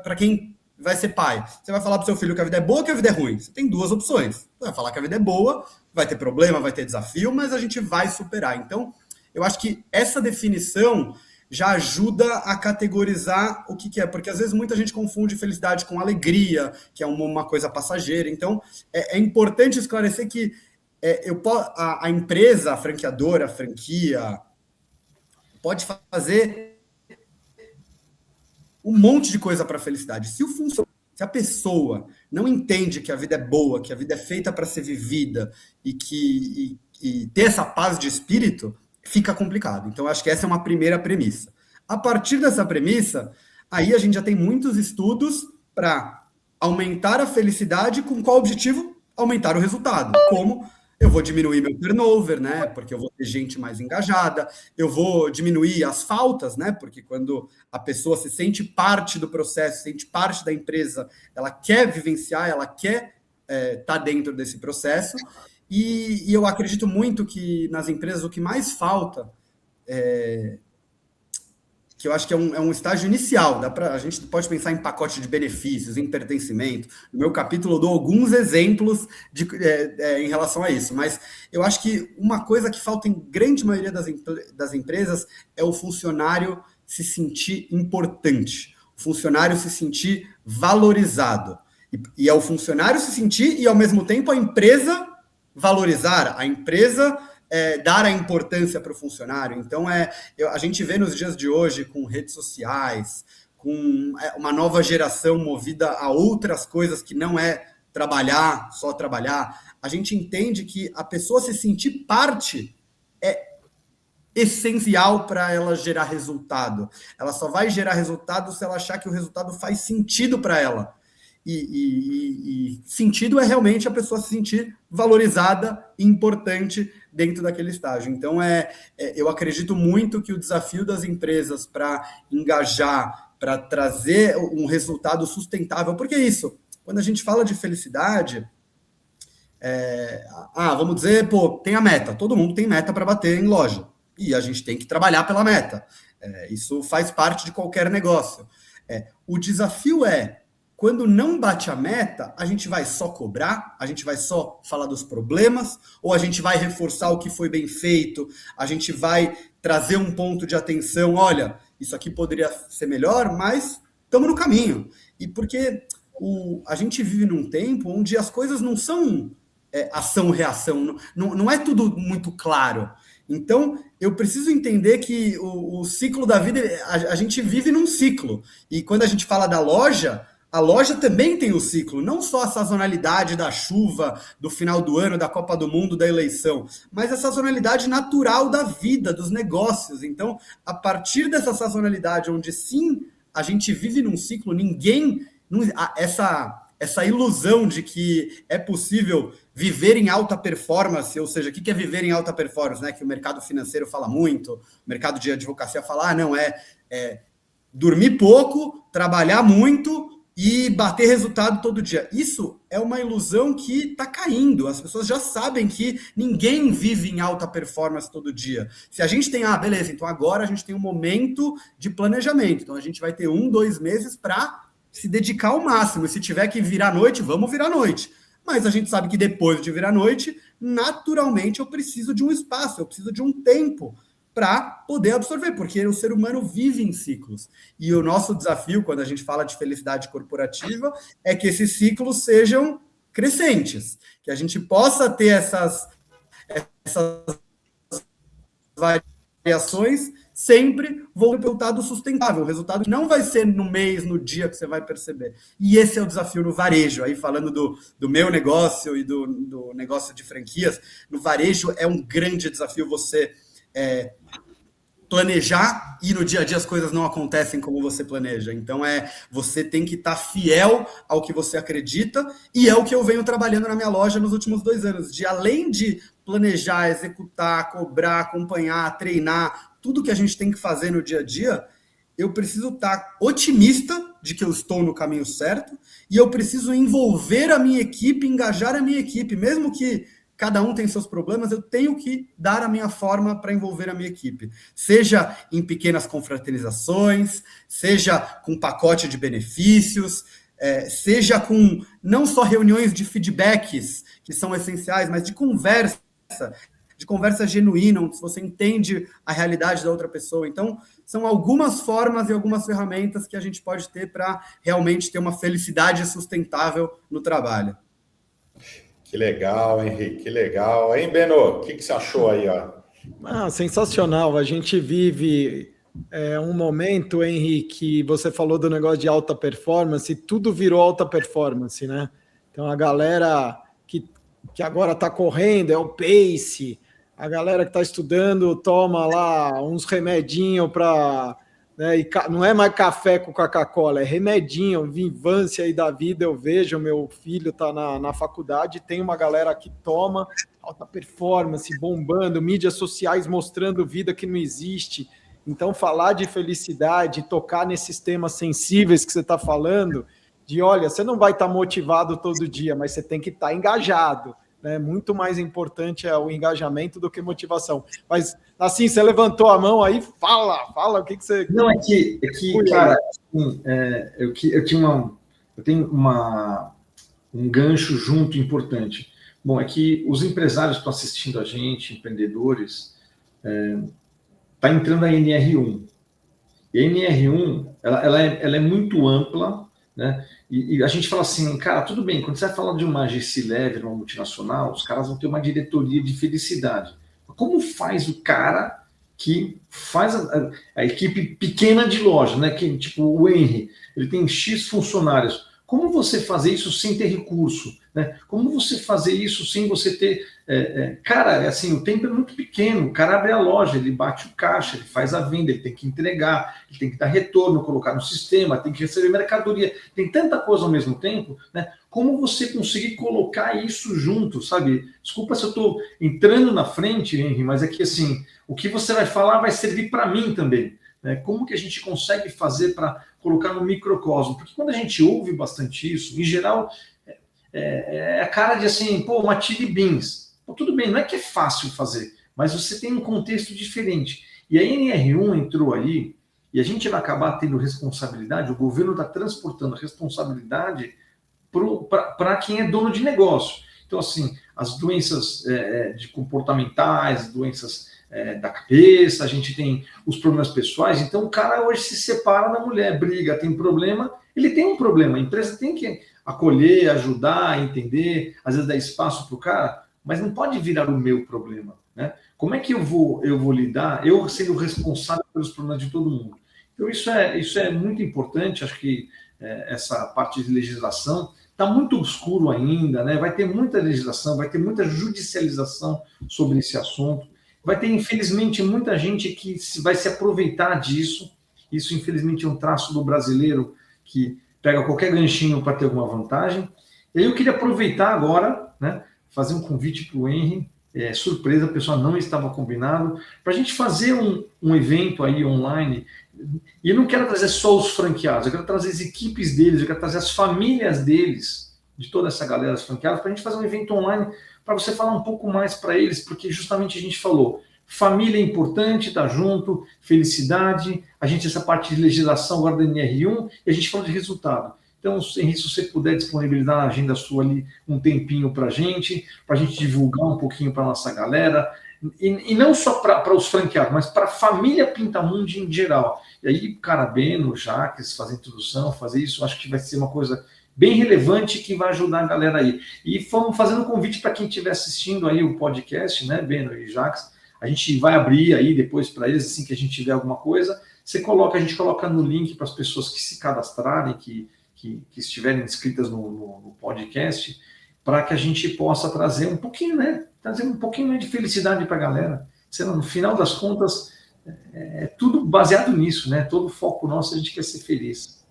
[SPEAKER 3] para quem vai ser pai, você vai falar para o seu filho que a vida é boa ou que a vida é ruim? Você tem duas opções. Você vai falar que a vida é boa, vai ter problema, vai ter desafio, mas a gente vai superar. Então, eu acho que essa definição já ajuda a categorizar o que é, porque às vezes muita gente confunde felicidade com alegria, que é uma coisa passageira. Então, é importante esclarecer que a empresa, a franqueadora, a franquia, pode fazer um monte de coisa para a felicidade. Se a pessoa não entende que a vida é boa, que a vida é feita para ser vivida e ter essa paz de espírito, fica complicado. Então, acho que essa é uma primeira premissa. A partir dessa premissa, aí a gente já tem muitos estudos para aumentar a felicidade com qual objetivo? Aumentar o resultado. Como eu vou diminuir meu turnover, né? Porque eu vou ter gente mais engajada, eu vou diminuir as faltas, né? Porque quando a pessoa se sente parte do processo, se sente parte da empresa, ela quer vivenciar, ela quer estar dentro desse processo. E eu acredito muito que nas empresas o que mais falta que eu acho que é um estágio inicial. A gente pode pensar em pacote de benefícios, em pertencimento. No meu capítulo eu dou alguns exemplos em relação a isso, mas eu acho que uma coisa que falta em grande maioria das empresas é o funcionário se sentir importante, o funcionário se sentir valorizado. E é o funcionário se sentir e, ao mesmo tempo, a empresa valorizar, a empresa dar a importância para o funcionário. Então, a gente vê nos dias de hoje, com redes sociais, com uma nova geração movida a outras coisas que não é trabalhar, só trabalhar, a gente entende que a pessoa se sentir parte é essencial para ela gerar resultado. Ela só vai gerar resultado se ela achar que o resultado faz sentido para ela. E sentido é realmente a pessoa se sentir valorizada e importante dentro daquele estágio. Então, eu acredito muito que o desafio das empresas para engajar, para trazer um resultado sustentável, porque é isso, quando a gente fala de felicidade, vamos dizer, tem a meta, todo mundo tem meta para bater em loja, e a gente tem que trabalhar pela meta. Isso faz parte de qualquer negócio. O desafio quando não bate a meta, a gente vai só cobrar, a gente vai só falar dos problemas, ou a gente vai reforçar o que foi bem feito, a gente vai trazer um ponto de atenção, olha, isso aqui poderia ser melhor, mas estamos no caminho. E porque a gente vive num tempo onde as coisas não são ação-reação, não é tudo muito claro. Então, eu preciso entender que o ciclo da vida, a gente vive num ciclo. E quando a gente fala da loja, a loja também tem o ciclo, não só a sazonalidade da chuva, do final do ano, da Copa do Mundo, da eleição, mas a sazonalidade natural da vida, dos negócios. Então, a partir dessa sazonalidade, onde sim, a gente vive num ciclo, essa ilusão de que é possível viver em alta performance, ou seja, o que é viver em alta performance, né? Que o mercado financeiro fala muito, o mercado de advocacia fala, não, dormir pouco, trabalhar muito, e bater resultado todo dia. Isso é uma ilusão que está caindo. As pessoas já sabem que ninguém vive em alta performance todo dia. Se a gente tem, beleza, então agora a gente tem um momento de planejamento. Então a gente vai ter 1-2 meses para se dedicar ao máximo. E se tiver que virar noite, vamos virar noite. Mas a gente sabe que depois de virar noite, naturalmente eu preciso de um espaço, eu preciso de um tempo para poder absorver, porque o ser humano vive em ciclos. E o nosso desafio, quando a gente fala de felicidade corporativa, é que esses ciclos sejam crescentes, que a gente possa ter essas variações sempre voltando para o resultado sustentável. O resultado não vai ser no mês, no dia que você vai perceber. E esse é o desafio no varejo. Aí falando do meu negócio e do negócio de franquias, no varejo é um grande desafio você planejar e no dia a dia as coisas não acontecem como você planeja. Então você tem que estar fiel ao que você acredita, e é o que eu venho trabalhando na minha loja nos últimos 2 anos, de além de planejar, executar, cobrar, acompanhar, treinar, tudo que a gente tem que fazer no dia a dia, eu preciso estar otimista de que eu estou no caminho certo, e eu preciso envolver a minha equipe, engajar a minha equipe, mesmo que cada um tem seus problemas, eu tenho que dar a minha forma para envolver a minha equipe. Seja em pequenas confraternizações, seja com pacote de benefícios, seja com não só reuniões de feedbacks, que são essenciais, mas de conversa genuína, onde você entende a realidade da outra pessoa. Então, são algumas formas e algumas ferramentas que a gente pode ter para realmente ter uma felicidade sustentável no trabalho.
[SPEAKER 2] Que legal, Henrique, que legal. Hein, Beno? O que você achou aí, ó?
[SPEAKER 1] Sensacional. A gente vive um momento, Henrique, você falou do negócio de alta performance, tudo virou alta performance, né? Então, a galera que agora está correndo é o pace, a galera que está estudando toma lá uns remedinhos para... Né, e não é mais café com Coca-Cola, é remedinho, vivância aí da vida. Eu vejo, meu filho está na faculdade, tem uma galera que toma alta performance, bombando, mídias sociais mostrando vida que não existe. Então, falar de felicidade, tocar nesses temas sensíveis que você está falando, de olha, você não vai estar motivado todo dia, mas você tem que estar engajado. Né? Muito mais importante é o engajamento do que motivação. Mas, assim, você levantou a mão aí, fala, o que você...
[SPEAKER 4] Não, é que cara, assim, eu tenho um gancho junto importante. Bom, é que os empresários que estão assistindo a gente, empreendedores, está entrando a NR1. E a NR1, ela é muito ampla, né? E a gente fala assim, cara, tudo bem, quando você vai falar de uma GC Level, uma multinacional, os caras vão ter uma diretoria de felicidade. Como faz o cara que faz a equipe pequena de loja, né? Que, tipo o Henry, ele tem X funcionários. Como você fazer isso sem ter recurso? Né? Como você fazer isso sem você ter... Cara, assim, o tempo é muito pequeno. O cara abre a loja, ele bate o caixa, ele faz a venda, ele tem que entregar, ele tem que dar retorno, colocar no sistema, tem que receber mercadoria. Tem tanta coisa ao mesmo tempo, né? Como você conseguir colocar isso junto, sabe? Desculpa se eu estou entrando na frente, Henry, mas é que, assim, o que você vai falar vai servir para mim também. Como que a gente consegue fazer para colocar no microcosmo? Porque quando a gente ouve bastante isso, em geral, é a cara de assim, uma chili beans. Tudo bem, não é que é fácil fazer, mas você tem um contexto diferente. E a NR1 entrou aí, e a gente vai acabar tendo responsabilidade, o governo está transportando responsabilidade para quem é dono de negócio. Então, assim, as doenças de comportamentais, doenças... da cabeça, a gente tem os problemas pessoais. Então o cara hoje se separa da mulher, briga, tem problema, ele tem um problema, a empresa tem que acolher, ajudar, entender, às vezes dar espaço para o cara, mas não pode virar o meu problema, né? Como é que eu vou lidar, eu sendo responsável pelos problemas de todo mundo? Então isso é muito importante. Acho que essa parte de legislação está muito obscuro ainda, né? Vai ter muita legislação, vai ter muita judicialização sobre esse assunto. Vai ter, infelizmente, muita gente que vai se aproveitar disso. Isso, infelizmente, é um traço do brasileiro que pega qualquer ganchinho para ter alguma vantagem. E aí eu queria aproveitar agora, né, fazer um convite para o Henry. surpresa, o pessoal não estava combinado, para a gente fazer um evento aí online. E eu não quero trazer só os franqueados, eu quero trazer as equipes deles, eu quero trazer as famílias deles, de toda essa galera dos franqueados, para a gente fazer um evento online, para você falar um pouco mais para eles, porque justamente a gente falou, família é importante, tá junto, felicidade, a gente essa parte de legislação agora da NR1, e a gente falou de resultado. Então, Henrique, se você puder disponibilizar na agenda sua ali um tempinho para a gente divulgar um pouquinho para a nossa galera, e não só para os franqueados, mas para a família Pintamundi em geral. E aí, cara, Beno, Jaques, fazer introdução, fazer isso, acho que vai ser uma coisa bem relevante que vai ajudar a galera aí. E fomos fazendo um convite para quem estiver assistindo aí o podcast, né, Beno e Jaques, a gente vai abrir aí depois para eles, assim que a gente tiver alguma coisa, a gente coloca no link para as pessoas que se cadastrarem, que estiverem inscritas no podcast, para que a gente possa trazer um pouquinho, né? Trazer um pouquinho de felicidade para a galera. No final das contas, é tudo baseado nisso, né? Todo o foco nosso, a gente quer ser feliz.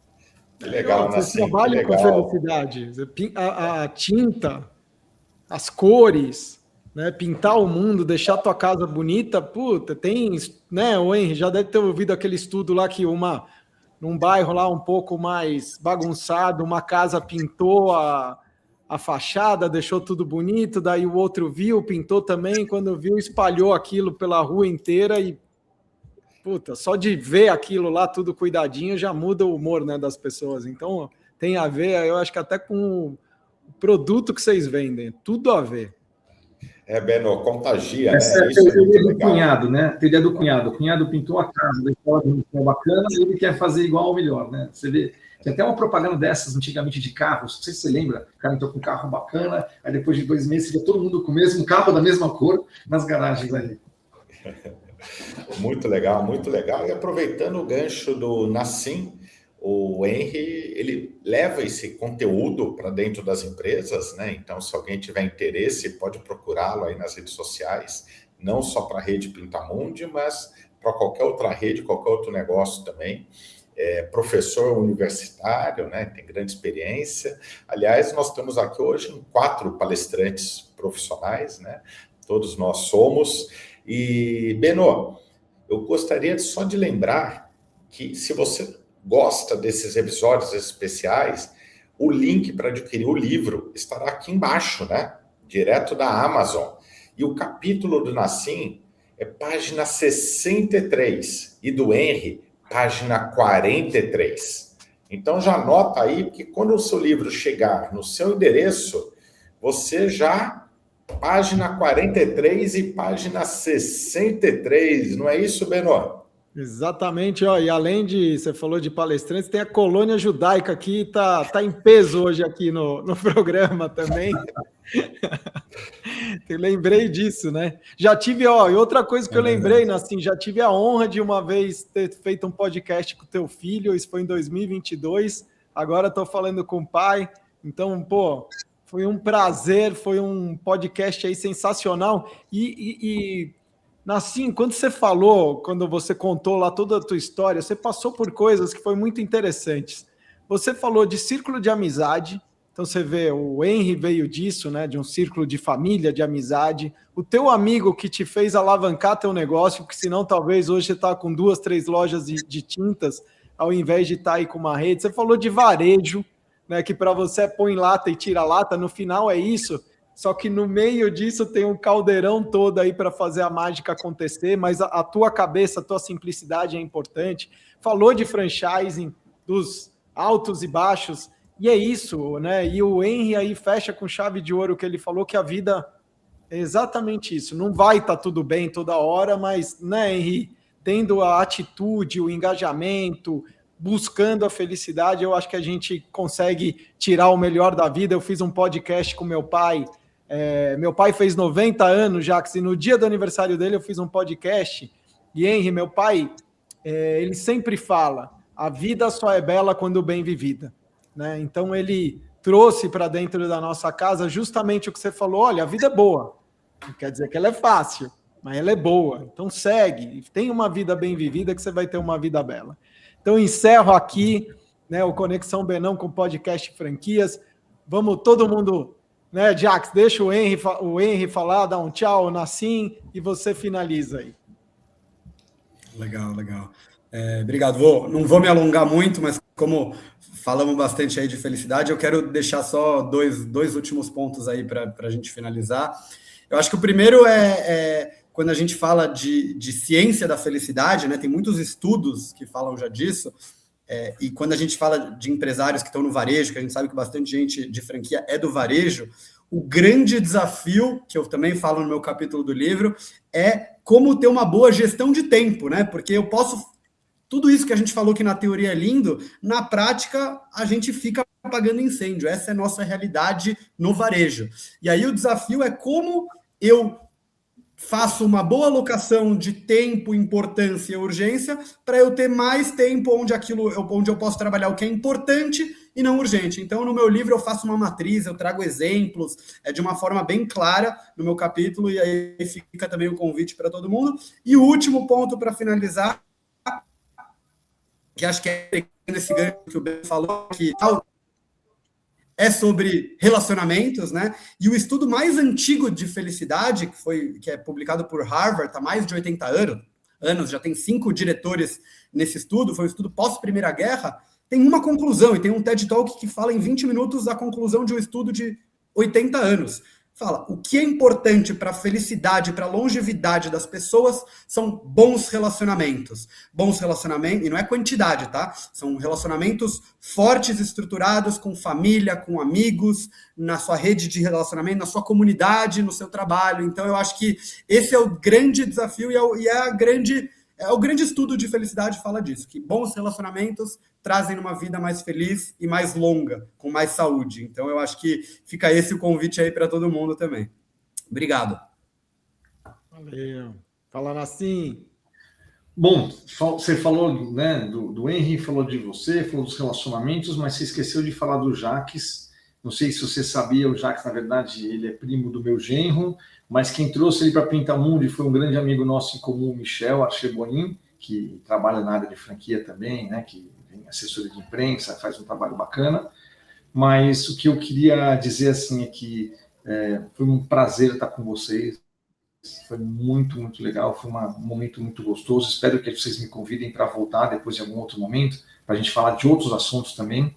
[SPEAKER 2] Que legal,
[SPEAKER 1] Vocês trabalham com felicidade. A tinta, as cores, né? Pintar o mundo, deixar a tua casa bonita, puta, tem, né? O Henry já deve ter ouvido aquele estudo lá que num bairro lá um pouco mais bagunçado, uma casa pintou a fachada, deixou tudo bonito, daí o outro viu, pintou também, quando viu, espalhou aquilo pela rua inteira e, puta, só de ver aquilo lá, tudo cuidadinho, já muda o humor, né, das pessoas. Então, tem a ver, eu acho que até com o produto que vocês vendem, tudo a ver.
[SPEAKER 2] Beno, contagia,
[SPEAKER 4] essa
[SPEAKER 2] né?
[SPEAKER 4] É a teoria do cunhado, né? A teoria do cunhado. O cunhado pintou a casa da escola bacana e ele quer fazer igual ou melhor, né? Você vê, tem até uma propaganda dessas antigamente de carros, não sei se você lembra, o cara entrou com um carro bacana, aí depois de 2 meses fica todo mundo com o mesmo carro da mesma cor nas garagens ali.
[SPEAKER 2] Muito legal, muito legal. E aproveitando o gancho do Nassim, o Henry, ele leva esse conteúdo para dentro das empresas, né? Então, se alguém tiver interesse, pode procurá-lo aí nas redes sociais, não só para a rede Pintamundi, mas para qualquer outra rede, qualquer outro negócio também. É professor universitário, né? Tem grande experiência. Aliás, nós estamos aqui hoje 4 palestrantes profissionais, né? Todos nós somos. E, Beno, eu gostaria só de lembrar que, se você gosta desses episódios especiais, o link para adquirir o livro estará aqui embaixo, né? Direto da Amazon. E o capítulo do Nassim é página 63 e do Henry, página 43. Então já anota aí, porque quando o seu livro chegar no seu endereço, você já página 43 e página 63, não é isso, Beno?
[SPEAKER 1] Exatamente, ó, e além de, você falou de palestrantes, tem a colônia judaica aqui, tá em peso hoje aqui no programa também. Eu lembrei disso, né? Já tive, ó, e outra coisa que eu lembrei, assim, já tive a honra de uma vez ter feito um podcast com o teu filho, isso foi em 2022, agora estou falando com o pai, então, pô, foi um prazer, foi um podcast aí sensacional, Nassim, quando você falou, quando você contou lá toda a tua história, você passou por coisas que foram muito interessantes. Você falou de círculo de amizade, então você vê, o Henry veio disso, né, de um círculo de família, de amizade. O teu amigo que te fez alavancar teu negócio, porque senão talvez hoje você está com 2, 3 lojas de tintas, ao invés de estar aí com uma rede. Você falou de varejo, né, que para você é põe lata e tira lata, no final é isso. Só que no meio disso tem um caldeirão todo aí para fazer a mágica acontecer, mas a tua cabeça, a tua simplicidade é importante. Falou de franchising, dos altos e baixos, e é isso, né? E o Henry aí fecha com chave de ouro que ele falou, que a vida é exatamente isso. Não vai estar tudo bem toda hora, mas, né, Henry, tendo a atitude, o engajamento, buscando a felicidade, eu acho que a gente consegue tirar o melhor da vida. Eu fiz um podcast com meu pai. Meu pai fez 90 anos, Jax, e no dia do aniversário dele eu fiz um podcast, e Henry, meu pai, ele sempre fala, a vida só é bela quando bem vivida, né? Então ele trouxe para dentro da nossa casa justamente o que você falou, olha, a vida é boa, não quer dizer que ela é fácil, mas ela é boa, então segue, tem uma vida bem vivida que você vai ter uma vida bela. Então encerro aqui, né, o Conexão Benão com podcast Franquias, vamos todo mundo Né, Jax, deixa o Henry falar, dá um tchau, Nassim, e você finaliza aí.
[SPEAKER 3] Legal. Obrigado. Não vou me alongar muito, mas como falamos bastante aí de felicidade, eu quero deixar só dois últimos pontos aí para a gente finalizar. Eu acho que o primeiro é quando a gente fala de ciência da felicidade, né? Tem muitos estudos que falam já disso, e quando a gente fala de empresários que estão no varejo, que a gente sabe que bastante gente de franquia é do varejo, o grande desafio, que eu também falo no meu capítulo do livro, é como ter uma boa gestão de tempo, né? Porque eu posso... Tudo isso que a gente falou que na teoria é lindo, na prática a gente fica apagando incêndio. Essa é a nossa realidade no varejo. E aí o desafio é como eu faço uma boa alocação de tempo, importância e urgência para eu ter mais tempo onde eu posso trabalhar o que é importante e não urgente. Então, no meu livro eu faço uma matriz, eu trago exemplos de uma forma bem clara no meu capítulo, e aí fica também o convite para todo mundo. E o último ponto para finalizar, que acho que é esse gancho que o Ben falou, que é sobre relacionamentos, né? E o estudo mais antigo de felicidade, que é publicado por Harvard há mais de 80 anos, já tem 5 diretores nesse estudo, foi um estudo pós-Primeira Guerra, tem uma conclusão, e tem um TED Talk que fala em 20 minutos a conclusão de um estudo de 80 anos. Fala, o que é importante para a felicidade, para a longevidade das pessoas são bons relacionamentos. Bons relacionamentos, e não é quantidade, tá? São relacionamentos fortes, estruturados, com família, com amigos, na sua rede de relacionamento, na sua comunidade, no seu trabalho. Então, eu acho que esse é o grande desafio e o grande estudo de felicidade fala disso, que bons relacionamentos trazem uma vida mais feliz e mais longa, com mais saúde. Então, eu acho que fica esse o convite aí para todo mundo também. Obrigado.
[SPEAKER 1] Valeu. Falando assim.
[SPEAKER 4] Bom, você falou, né, do Henry, falou de você, falou dos relacionamentos, mas você esqueceu de falar do Jax. Não sei se você sabia, o Jax, na verdade, ele é primo do meu genro, mas quem trouxe ele para Pintamundi foi um grande amigo nosso em comum, o Michel Archebonin, que trabalha na área de franquia também, né, que tem assessoria de imprensa, faz um trabalho bacana. Mas o que eu queria dizer assim é que foi um prazer estar com vocês. Foi muito, muito legal. Foi um momento muito gostoso. Espero que vocês me convidem para voltar depois de algum outro momento, para a gente falar de outros assuntos também.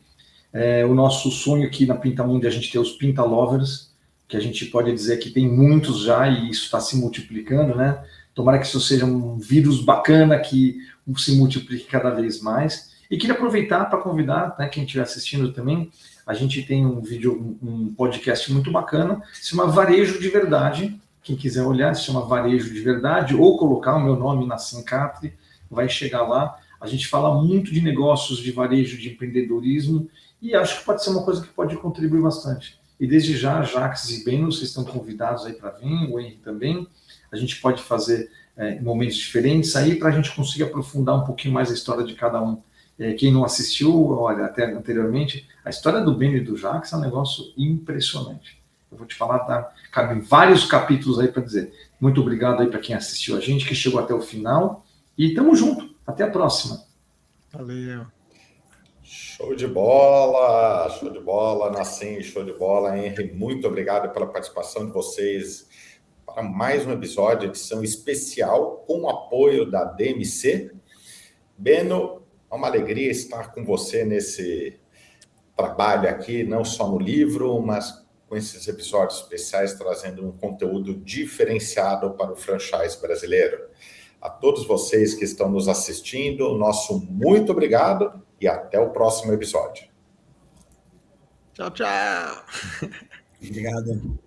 [SPEAKER 4] O nosso sonho aqui na Pintamundi é a gente ter os Pinta Lovers, que a gente pode dizer que tem muitos já e isso está se multiplicando, né? Tomara que isso seja um vírus bacana que se multiplique cada vez mais. E queria aproveitar para convidar, né, quem estiver assistindo também, a gente tem um podcast muito bacana, se chama Varejo de Verdade. Quem quiser olhar, se chama Varejo de Verdade, ou colocar o meu nome na Sincatre, vai chegar lá. A gente fala muito de negócios, de varejo, de empreendedorismo, e acho que pode ser uma coisa que pode contribuir bastante. E desde já, Jax e Beno, vocês estão convidados aí para vir, o Henry também. A gente pode fazer momentos diferentes aí para a gente conseguir aprofundar um pouquinho mais a história de cada um. Quem não assistiu, olha, até anteriormente, a história do Beno e do Jax é um negócio impressionante. Eu vou te falar, cabe vários capítulos aí para dizer. Muito obrigado aí para quem assistiu a gente, que chegou até o final. E tamo junto. Até a próxima.
[SPEAKER 1] Valeu.
[SPEAKER 2] Show de bola, Nassim, show de bola, Henry. Muito obrigado pela participação de vocês para mais um episódio, edição especial, com o apoio da DMC. Beno, é uma alegria estar com você nesse trabalho aqui, não só no livro, mas com esses episódios especiais, trazendo um conteúdo diferenciado para o franchise brasileiro. A todos vocês que estão nos assistindo, nosso muito obrigado e até o próximo episódio.
[SPEAKER 1] Tchau, tchau.
[SPEAKER 3] Obrigado.